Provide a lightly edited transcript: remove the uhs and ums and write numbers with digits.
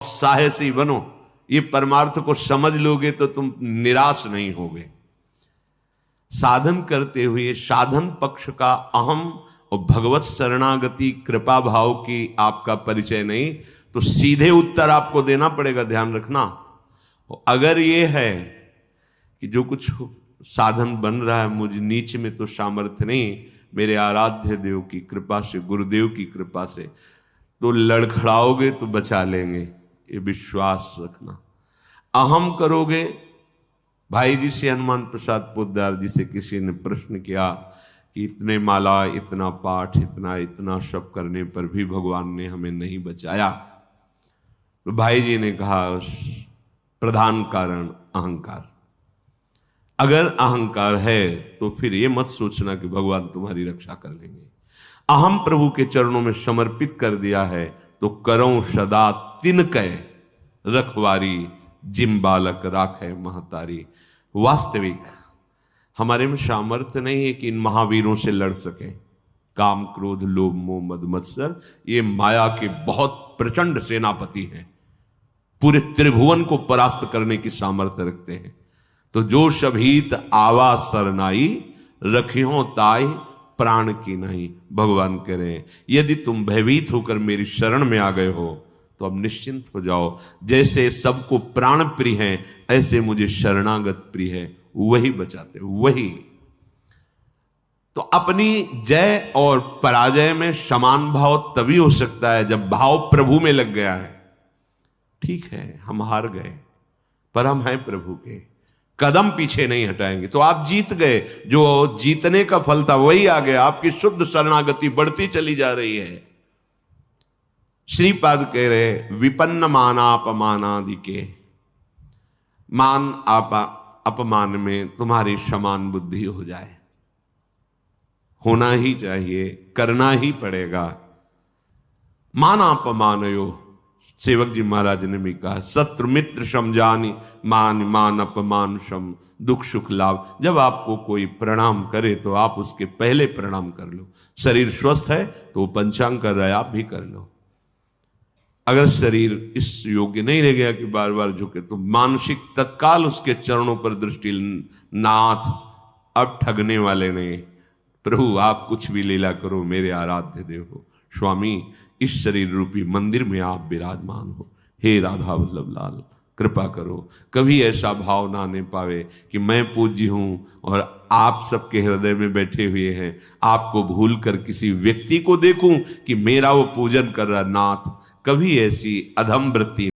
साहसी बनो। ये परमार्थ को समझ लोगे तो तुम निराश नहीं होगे। साधन करते हुए साधन पक्ष का अहम और भगवत शरणागति कृपा भाव की आपका परिचय नहीं, तो सीधे उत्तर आपको देना पड़ेगा। ध्यान रखना, अगर ये है कि जो कुछ साधन बन रहा है मुझ नीच में तो सामर्थ्य नहीं, मेरे आराध्य देव की कृपा से, गुरुदेव की कृपा से, तो लड़खड़ाओगे तो बचा लेंगे, ये विश्वास रखना। अहम करोगे, भाई जी से, हनुमान प्रसाद पोद्दार जी से किसी ने प्रश्न किया कि इतने माला, इतना पाठ, इतना सब करने पर भी भगवान ने हमें नहीं बचाया। तो भाई जी ने कहा प्रधान कारण अहंकार। अगर अहंकार है तो फिर ये मत सोचना कि भगवान तुम्हारी रक्षा कर लेंगे। अहम प्रभु के चरणों में समर्पित कर दिया है तो करो सदा तिनकै रखवारी, जिम बालक राखे महतारी। वास्तविक हमारे में सामर्थ्य नहीं है कि इन महावीरों से लड़ सके। काम, क्रोध, लोभ, मोह, मद, मत्सर, ये माया के बहुत प्रचंड सेनापति हैं, पूरे त्रिभुवन को परास्त करने की सामर्थ्य रखते हैं। तो जो शभीत आवा सरनाई, रखियो ताई प्राण की नहीं। भगवान कह रहे हैं यदि तुम भयभीत होकर मेरी शरण में आ गए हो तो अब निश्चिंत हो जाओ। जैसे सबको प्राण प्रिय है ऐसे मुझे शरणागत प्रिय है, वही बचाते, वही। तो अपनी जय और पराजय में समान भाव तभी हो सकता है जब भाव प्रभु में लग गया है। ठीक है, हम हार गए पर हम हैं प्रभु के, कदम पीछे नहीं हटाएंगे। तो आप जीत गए, जो जीतने का फल था वही आ गया। आपकी शुद्ध शरणागति बढ़ती चली जा रही है। श्रीपाद कह रहे विपन्न मानापमानादि के, मान अपमान में तुम्हारी समान बुद्धि हो जाए, होना ही चाहिए, करना ही पड़ेगा। मानापमानयो, सेवक जी महाराज ने भी कहा शत्रु मित्र समझानी, मान मान अपमान सम, दुख सुख लाभ। जब आपको कोई प्रणाम करे तो आप उसके पहले प्रणाम कर लो। शरीर स्वस्थ है तो वो पंचांग कर रहा है, आप भी कर लो। अगर शरीर इस योग्य नहीं रह गया कि बार बार झुके, तो मानसिक तत्काल उसके चरणों पर दृष्टि, नाथ अब ठगने वाले नहीं, प्रभु आप कुछ भी लीला करो, मेरे आराध्य देव हो। स्वामी इस शरीर रूपी मंदिर में आप विराजमान हो, हे राधा वल्लभ लाल कृपा करो। कभी ऐसा भाव ना आने पावे कि मैं पूज्य हूं और आप सबके हृदय में बैठे हुए हैं, आपको भूल कर किसी व्यक्ति को देखूं कि मेरा वो पूजन कर रहा। नाथ कभी ऐसी अधम वृत्ति